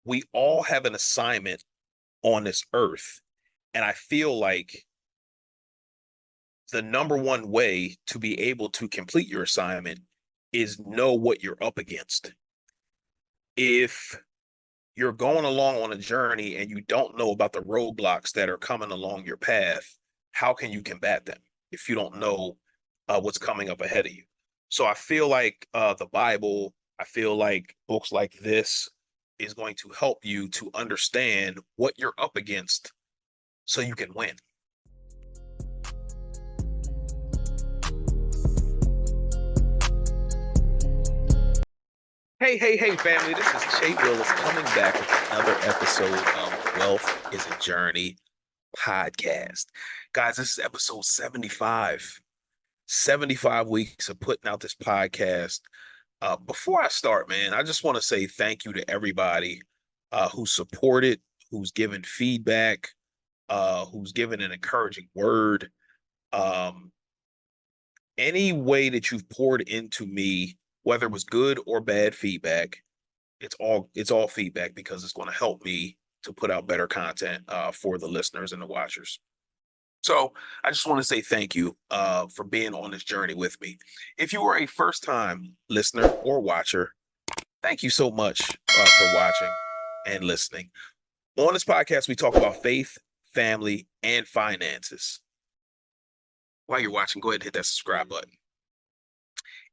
we all have an assignment on this earth. And I feel like the number one way to be able to complete your assignment is know what you're up against. If you're going along on a journey and you don't know about the roadblocks that are coming along your path, how can you combat them if you don't know what's coming up ahead of you? So I feel like the Bible, I feel like books like this is going to help you to understand what you're up against so you can win. Hey, hey, hey, family. This is Che Willis coming back with another episode of Wealth is a Journey podcast. Guys, this is episode 75. 75 weeks of putting out this podcast. Before I start, man, I just want to say thank you to everybody who supported, who's given feedback, who's given an encouraging word. Um, any way that you've poured into me, whether it was good or bad feedback, it's all feedback because it's going to help me to put out better content for the listeners and the watchers. So I just want to say thank you for being on this journey with me. If you are a first time listener or watcher, thank you so much for watching and listening. On this podcast, we talk about faith, family, and finances. While you're watching, go ahead and hit that subscribe button.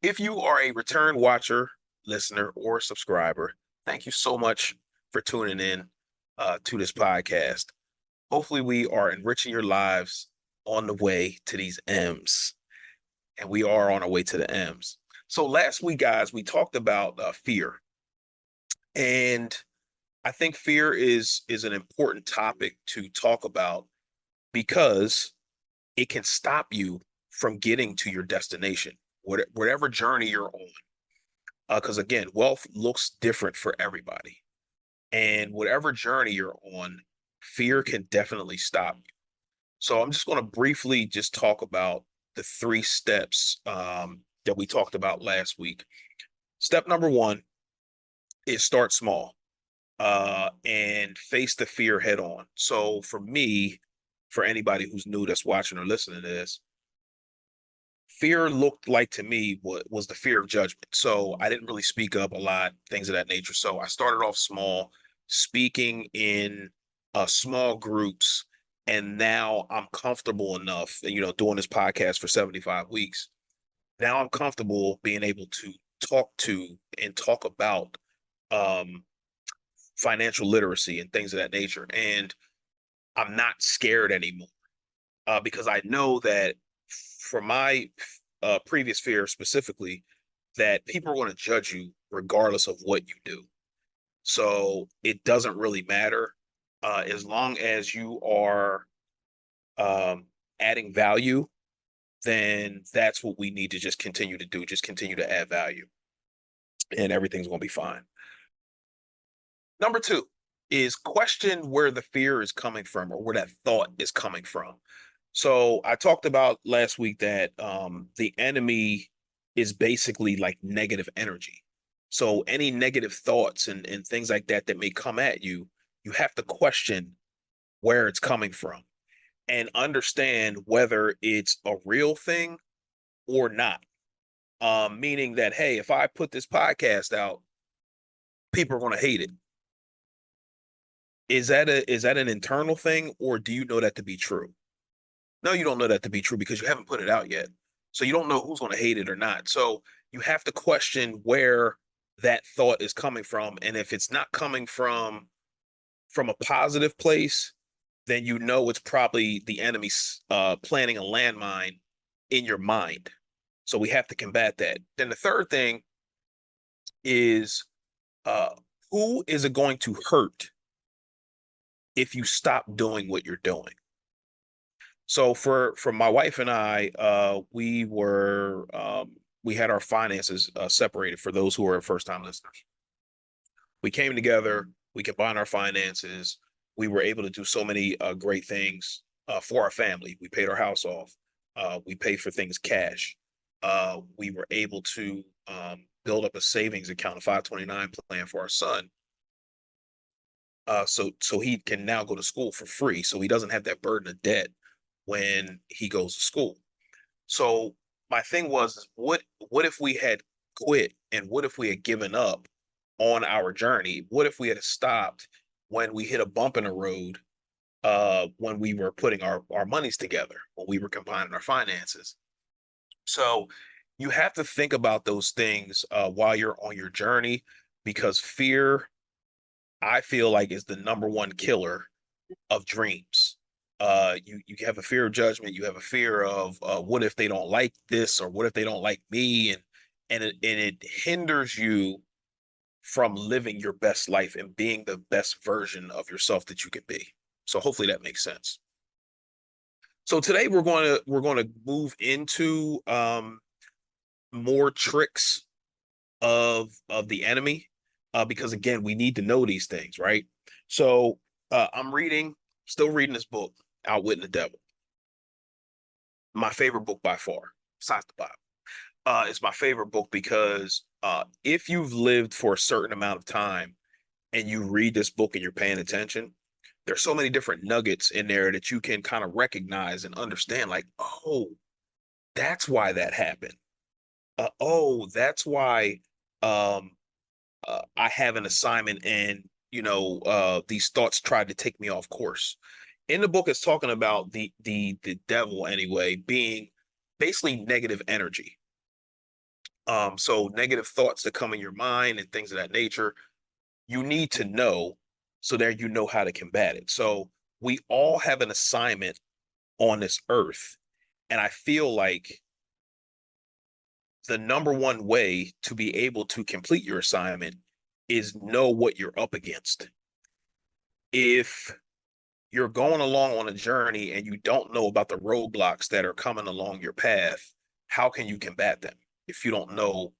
If you are a return watcher, listener, or subscriber, thank you so much for tuning in to this podcast. Hopefully, we are enriching your lives on the way to these M's, and we are on our way to the M's. So last week, guys, we talked about fear, and I think fear is an important topic to talk about because it can stop you from getting to your destination, whatever journey you're on. Because again, wealth looks different for everybody, and whatever journey you're on, fear can definitely stop you. So I'm just going to briefly just talk about the three steps that we talked about last week. Step number one is start small and face the fear head on. So for me, for anybody who's new that's watching or listening to this, fear looked like to me what was the fear of judgment. So I didn't really speak up a lot, things of that nature. So I started off small, speaking in small groups, and now I'm comfortable enough, doing this podcast for 75 weeks. Now I'm comfortable being able to talk to and talk about um, financial literacy and things of that nature. And I'm not scared anymore because I know that for my previous fear specifically, that people are going to judge you regardless of what you do. So it doesn't really matter as long as you are um, adding value, then that's what we need to just continue to do. Just continue to add value, and everything's going to be fine. Number two is question where the fear is coming from or where that thought is coming from. So I talked about last week that the enemy is basically like negative energy. So any negative thoughts and things like that that may come at you, you have to question where it's coming from and understand whether it's a real thing or not. Meaning that, hey, if I put this podcast out, people are going to hate it. Is that an internal thing, or do you know that to be true? No, you don't know that to be true because you haven't put it out yet. So you don't know who's going to hate it or not. So you have to question where that thought is coming from. And if it's not coming from a positive place, then you know it's probably the enemy planting a landmine in your mind. So we have to combat that. Then the third thing is uh, who is it going to hurt if you stop doing what you're doing? So for my wife and I, we had our finances separated for those who are first time listeners. We came together, we combined our finances. We were able to do so many great things for our family. We paid our house off. We paid for things cash. We were able to build up a savings account, a 529 plan for our son. So he can now go to school for free. So he doesn't have that burden of debt when he goes to school. So my thing was, what if we had quit, and what if we had given up on our journey? What if we had stopped when we hit a bump in the road, when we were putting our monies together, when we were combining our finances? So you have to think about those things while you're on your journey, because fear, I feel like, is the number one killer of dreams. You have a fear of judgment. You have a fear of what if they don't like this, or what if they don't like me, and it hinders you from living your best life and being the best version of yourself that you can be. So hopefully that makes sense. So today we're going to move into more tricks of the enemy, because again, we need to know these things, right? So I'm still reading this book, Outwitting the Devil. My favorite book by far, besides the Bible. It's my favorite book because if you've lived for a certain amount of time and you read this book and you're paying attention, there's so many different nuggets in there that you can kind of recognize and understand, like, oh, that's why that happened. Oh, that's why um, I have an assignment, and these thoughts tried to take me off course. In the book, it's talking about the devil, anyway, being basically negative energy. So negative thoughts that come in your mind and things of that nature, you need to know, so that you know how to combat it. So we all have an assignment on this earth, and I feel like the number one way to be able to complete your assignment is know what you're up against. If you're going along on a journey and you don't know about the roadblocks that are coming along your path, how can you combat them if you don't know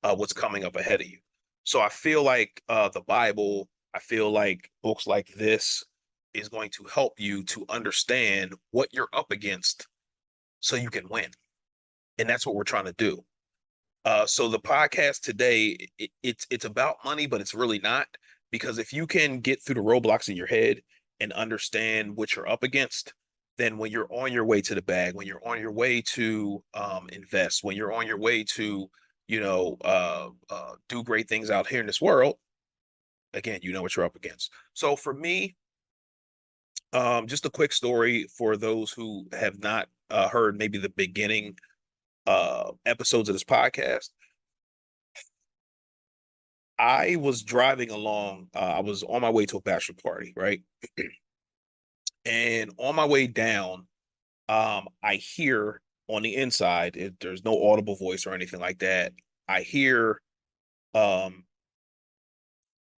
what's coming up ahead of you? So I feel like the Bible, I feel like books like this is going to help you to understand what you're up against so you can win. And that's what we're trying to do. So the podcast today, it's about money, but it's really not, because if you can get through the roadblocks in your head and understand what you're up against, then when you're on your way to the bag, when you're on your way to invest, when you're on your way to do great things out here in this world, again, you know what you're up against. So for me, just a quick story for those who have not heard maybe the beginning episodes of this podcast. I was driving along. I was on my way to a bachelor party, right? And on my way down, I hear on the inside, there's no audible voice or anything like that. I hear, um,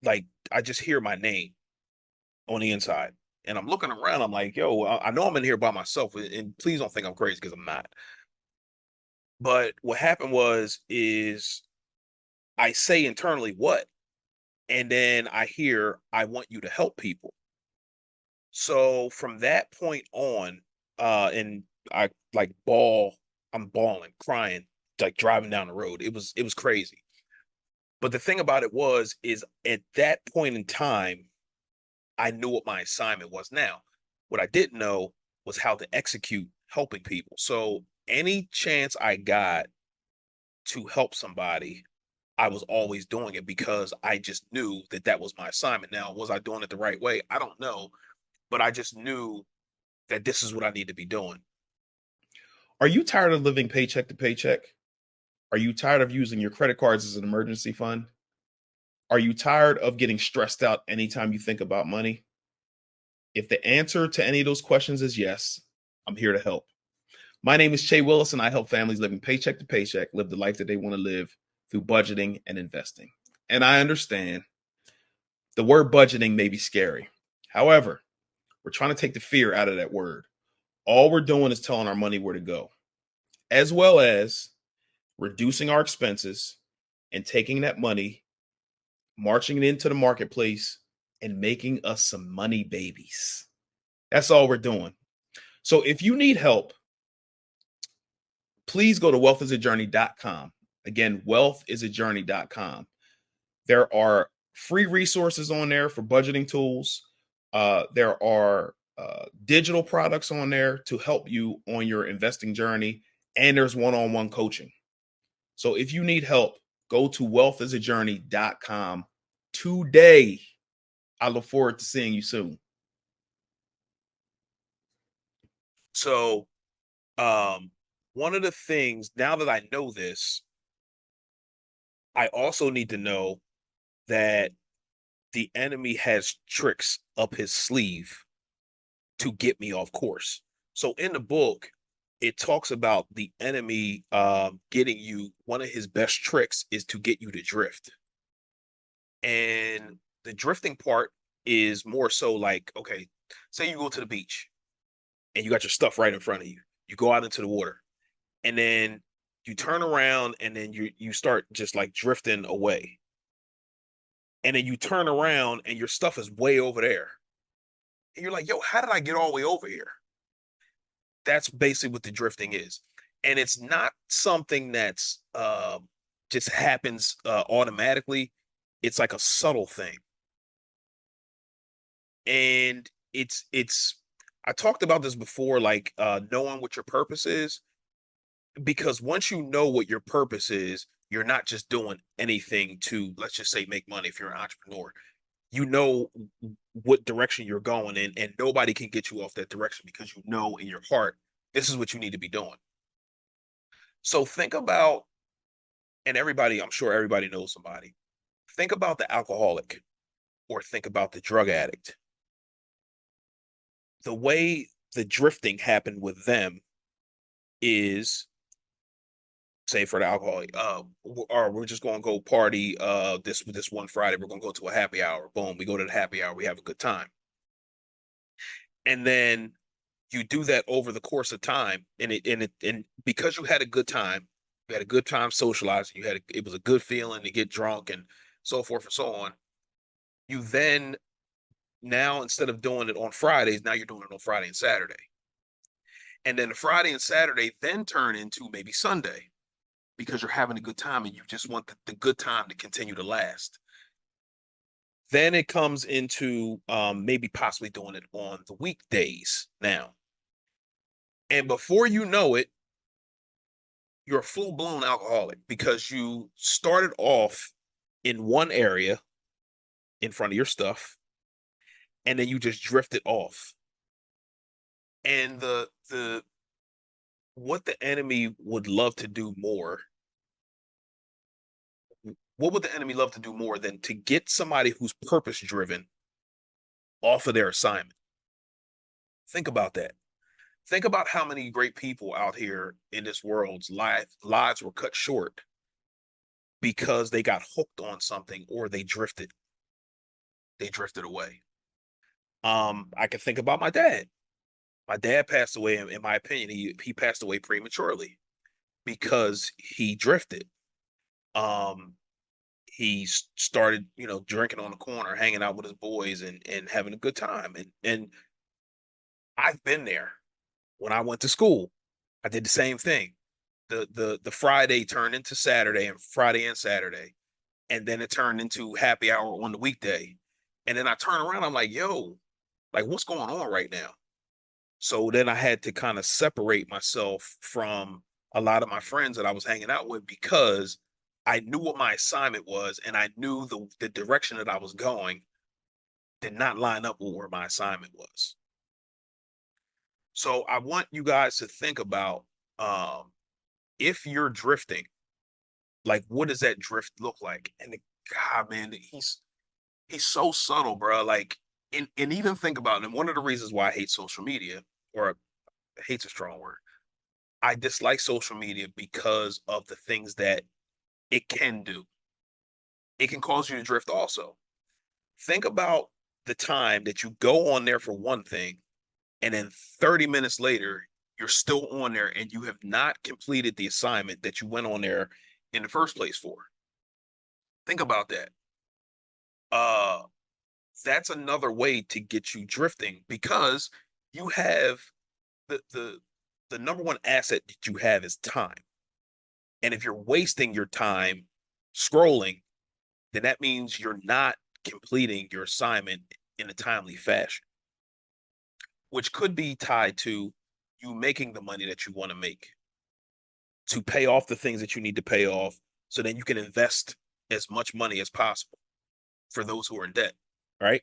like, I just hear my name on the inside. And I'm looking around. I'm like, yo, I know I'm in here by myself. And please don't think I'm crazy, because I'm not. But what happened is I say internally, what? And then I hear, I want you to help people. So from that point on, and I like I'm bawling, crying, like driving down the road. It was crazy. But the thing about it is at that point in time, I knew what my assignment was. Now, what I didn't know was how to execute helping people. So any chance I got to help somebody, I was always doing it, because I just knew that that was my assignment. Now, was I doing it the right way? I don't know, but I just knew that this is what I need to be doing. Are you tired of living paycheck to paycheck? Are you tired of using your credit cards as an emergency fund? Are you tired of getting stressed out anytime you think about money? If the answer to any of those questions is yes, I'm here to help. My name is Che Willis, and I help families living paycheck to paycheck live the life that they want to live through budgeting and investing. And I understand the word budgeting may be scary. However, we're trying to take the fear out of that word. All we're doing is telling our money where to go, as well as reducing our expenses and taking that money, marching it into the marketplace, and making us some money babies. That's all we're doing. So if you need help, please go to wealthisajourney.com. Again, wealthisajourney.com. There are free resources on there for budgeting tools. There are digital products on there to help you on your investing journey, and there's one-on-one coaching. So if you need help, go to wealthisajourney.com today. I look forward to seeing you soon. So, one of the things, now that I know this, I also need to know that the enemy has tricks up his sleeve to get me off course. So in the book, it talks about the enemy getting you. One of his best tricks is to get you to drift. And the drifting part is more so like, okay, say you go to the beach and you got your stuff right in front of you. You go out into the water and then you turn around and then you start just like drifting away. And then you turn around and your stuff is way over there. And you're like, yo, how did I get all the way over here? That's basically what the drifting is. And it's not something that's just happens automatically. It's like a subtle thing. And it's I talked about this before, like knowing what your purpose is, because once you know what your purpose is, you're not just doing anything to, let's just say, make money if you're an entrepreneur. You know what direction you're going in, and nobody can get you off that direction because you know in your heart this is what you need to be doing. So think about, and everybody, I'm sure everybody knows somebody. Think about the alcoholic or think about the drug addict. The way the drifting happened with them is, say for the alcoholic, or we're just gonna go party this one Friday, we're gonna go to a happy hour. Boom, we go to the happy hour, we have a good time. And then you do that over the course of time, and because you had a good time, you had a good time socializing, it was a good feeling to get drunk and so forth and so on. You then, now instead of doing it on Fridays, now you're doing it on Friday and Saturday. And then the Friday and Saturday then turn into maybe Sunday because you're having a good time and you just want the good time to continue to last. Then it comes into maybe possibly doing it on the weekdays now. And before you know it, you're a full blown alcoholic because you started off in one area in front of your stuff and then you just drifted off. And the what the enemy would love to do more, what would the enemy love to do more than to get somebody who's purpose driven off of their assignment? Think about that. Think about how many great people out here in this world's lives were cut short because they got hooked on something or they drifted away. I can think about my dad. My dad passed away, in my opinion, he passed away prematurely because he drifted. Um, he started, drinking on the corner, hanging out with his boys and having a good time. And I've been there. When I went to school, I did the same thing. The Friday turned into Saturday and Friday and Saturday, and then it turned into happy hour on the weekday. And then I turn around, I'm like, yo, like what's going on right now? So then I had to kind of separate myself from a lot of my friends that I was hanging out with because I knew what my assignment was and I knew the direction that I was going did not line up with where my assignment was. So I want you guys to think about, if you're drifting, like what does that drift look like? And God, man, he's so subtle, bro. Like, and even think about it. And one of the reasons why I hate social media, or hate's a strong word, I dislike social media because of the things that it can do. It can cause you to drift also. Think about the time that you go on there for one thing, and then 30 minutes later, you're still on there and you have not completed the assignment that you went on there in the first place for. Think about that. Uh, that's another way to get you drifting because you have the number one asset that you have is time. And if you're wasting your time scrolling, then that means you're not completing your assignment in a timely fashion, which could be tied to you making the money that you want to make to pay off the things that you need to pay off so then you can invest as much money as possible for those who are in debt, right?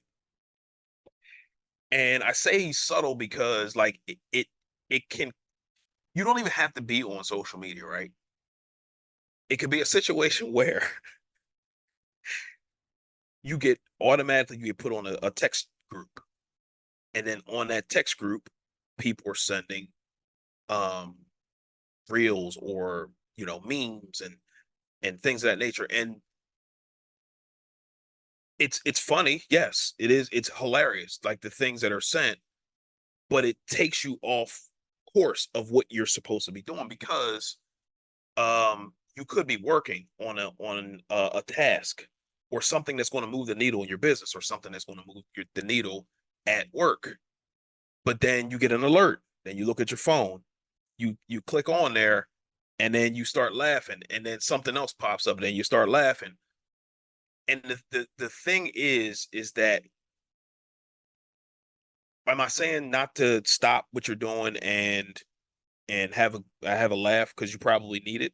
And I say he's subtle because like it can, you don't even have to be on social media, right? It could be a situation where you get put on a text group, and then on that text group, people are sending um reels or memes and things of that nature. And it's funny, yes, it is, it's hilarious, like the things that are sent, but it takes you off course of what you're supposed to be doing because you could be working on a task or something that's going to move the needle in your business or something that's going to move the needle at work. But then you get an alert, then you look at your phone, you click on there, and then you start laughing, and then something else pops up, and then you start laughing. And the thing is that, am I saying not to stop what you're doing and have a laugh because you probably need it?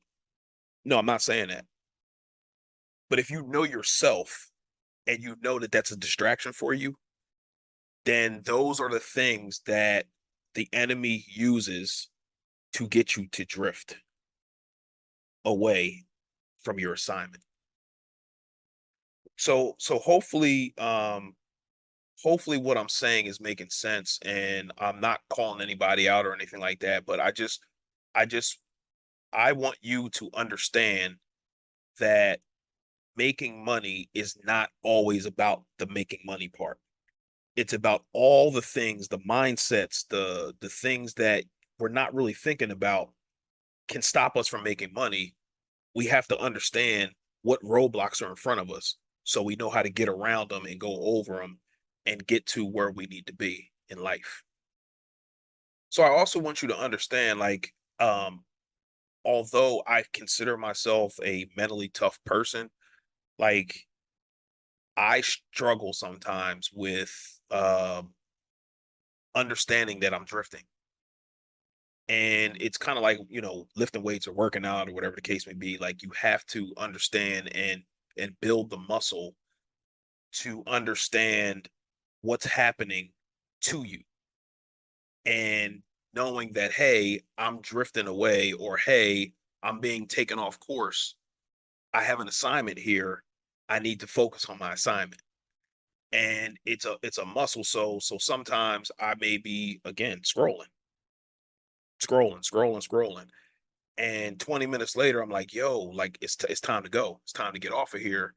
No, I'm not saying that. But if you know yourself and you know that that's a distraction for you, then those are the things that the enemy uses to get you to drift away from your assignment. So hopefully what I'm saying is making sense, and I'm not calling anybody out or anything like that, but I just I want you to understand that making money is not always about the making money part. It's about all the things, the mindsets, the things that we're not really thinking about can stop us from making money. We have to understand what roadblocks are in front of us so we know how to get around them and go over them and get to where we need to be in life. So I also want you to understand, like, although I consider myself a mentally tough person, like I struggle sometimes with understanding that I'm drifting. And it's kind of like, lifting weights or working out or whatever the case may be. Like you have to understand and build the muscle to understand what's happening to you, and knowing that, hey, I'm drifting away, or hey, I'm being taken off course. I have an assignment here. I need to focus on my assignment. And it's a muscle. So sometimes I may be, again, scrolling. And 20 minutes later, I'm like, yo, like it's time to go. It's time to get off of here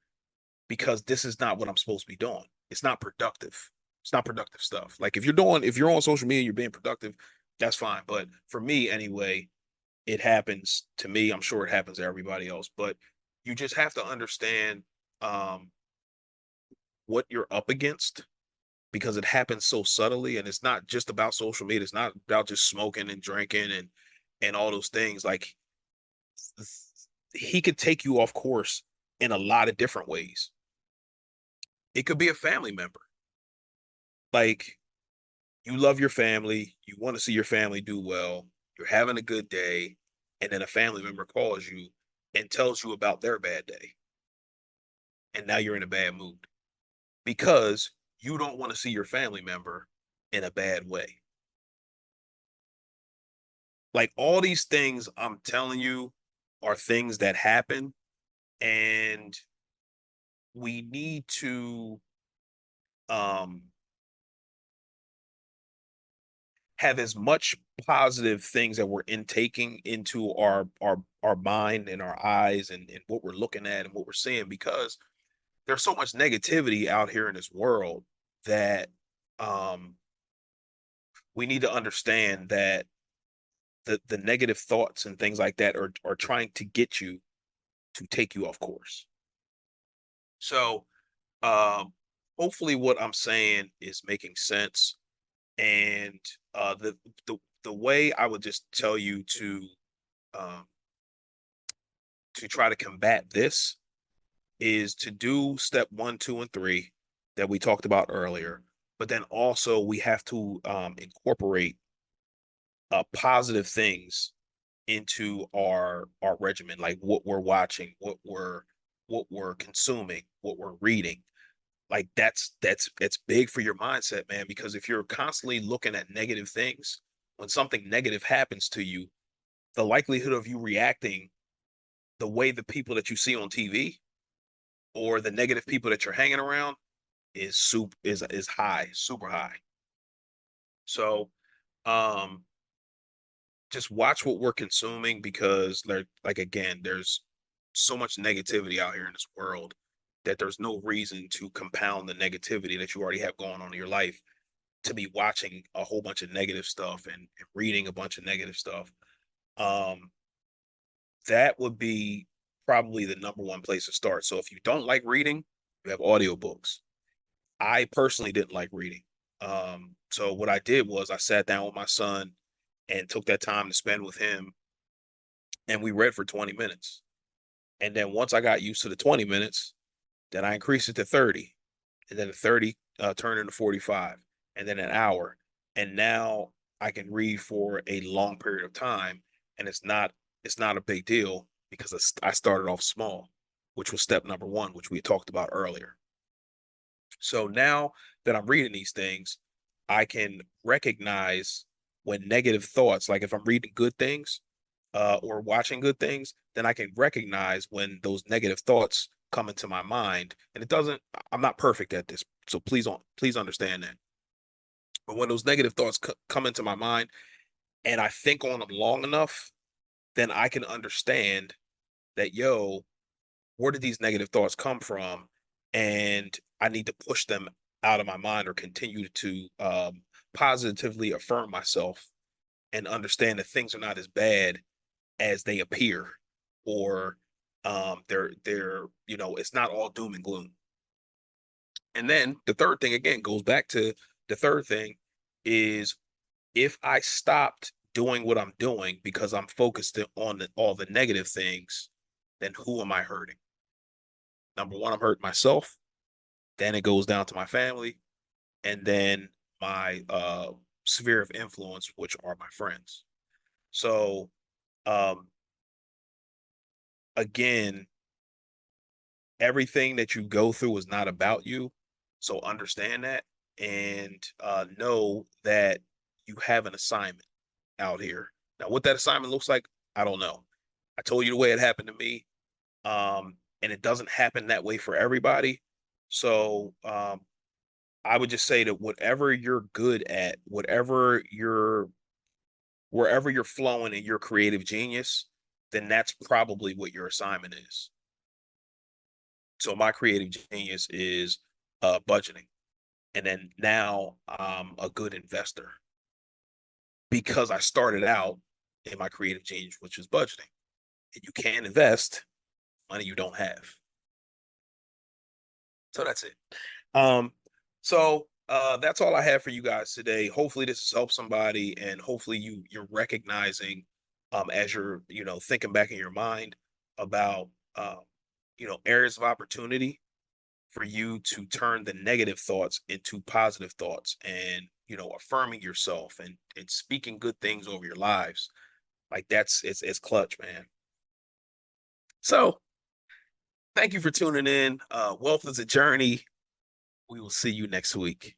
because this is not what I'm supposed to be doing. It's not productive. It's not productive stuff. Like if you're on social media, you're being productive, that's fine. But for me anyway, it happens to me. I'm sure it happens to everybody else. But you just have to understand um, what you're up against because it happens so subtly, and it's not just about social media. It's not about just smoking and drinking and all those things. Like he could take you off course in a lot of different ways. It could be a family member. Like you love your family, you want to see your family do well, you're having a good day, and then a family member calls you and tells you about their bad day. And now you're in a bad mood because you don't want to see your family member in a bad way. Like all these things I'm telling you are things that happen, and we need to um have as much positive things that we're intaking into our mind and our eyes and what we're looking at and what we're seeing, because there's so much negativity out here in this world that um we need to understand that the negative thoughts and things like that are trying to get you to take you off course. So um hopefully what I'm saying is making sense. And the way I would just tell you um to try to combat this is to do step 1, 2, and 3 that we talked about earlier, but then also we have to incorporate positive things into our regimen, like what we're watching, what we're consuming, what we're reading. Like that's big for your mindset, man, because if you're constantly looking at negative things, when something negative happens to you, the likelihood of you reacting the way the people that you see on TV or the negative people that you're hanging around is high, super high. So, um just watch what we're consuming because like again, there's so much negativity out here in this world that there's no reason to compound the negativity that you already have going on in your life to be watching a whole bunch of negative stuff and reading a bunch of negative stuff. Um, that would be probably the number one place to start. So if you don't like reading, you have audiobooks. I personally didn't like reading. So what I did was I sat down with my son and took that time to spend with him, and we read for 20 minutes. And then once I got used to the 20 minutes, then I increased it to 30. And then the 30 turned into 45, and then an hour. And now I can read for a long period of time. And it's not a big deal because I started off small, which was step number one, which we talked about earlier. So now that I'm reading these things, I can recognize when negative thoughts, like if I'm reading good things, or watching good things, then I can recognize when those negative thoughts come into my mind. And it doesn't, I'm not perfect at this. So please understand that. But when those negative thoughts come into my mind and I think on them long enough, then I can understand that, yo, where did these negative thoughts come from? And I need to push them out of my mind or continue to positively affirm myself and understand that things are not as bad as they appear, or they're it's not all doom and gloom. And then the third thing again goes back to the third thing is if I stopped doing what I'm doing because I'm focused on all the negative things, then who am I hurting? Number one, I'm hurting myself. Then it goes down to my family, and then my sphere of influence, which are my friends. So um again, everything that you go through is not about you. So understand that, and know that you have an assignment out here. Now, what that assignment looks like, I don't know. I told you the way it happened to me, and it doesn't happen that way for everybody. So I would just say that whatever you're good at, wherever you're flowing in your creative genius, then that's probably what your assignment is. So my creative genius is budgeting. And then now I'm a good investor because I started out in my creative genius, which is budgeting. And you can't invest money you don't have. So that's it. Um, so that's all I have for you guys today. Hopefully this has helped somebody, and hopefully you're recognizing as you're, thinking back in your mind about areas of opportunity for you to turn the negative thoughts into positive thoughts, and affirming yourself and speaking good things over your lives. Like it's clutch, man. So thank you for tuning in. Wealth is a journey. We will see you next week.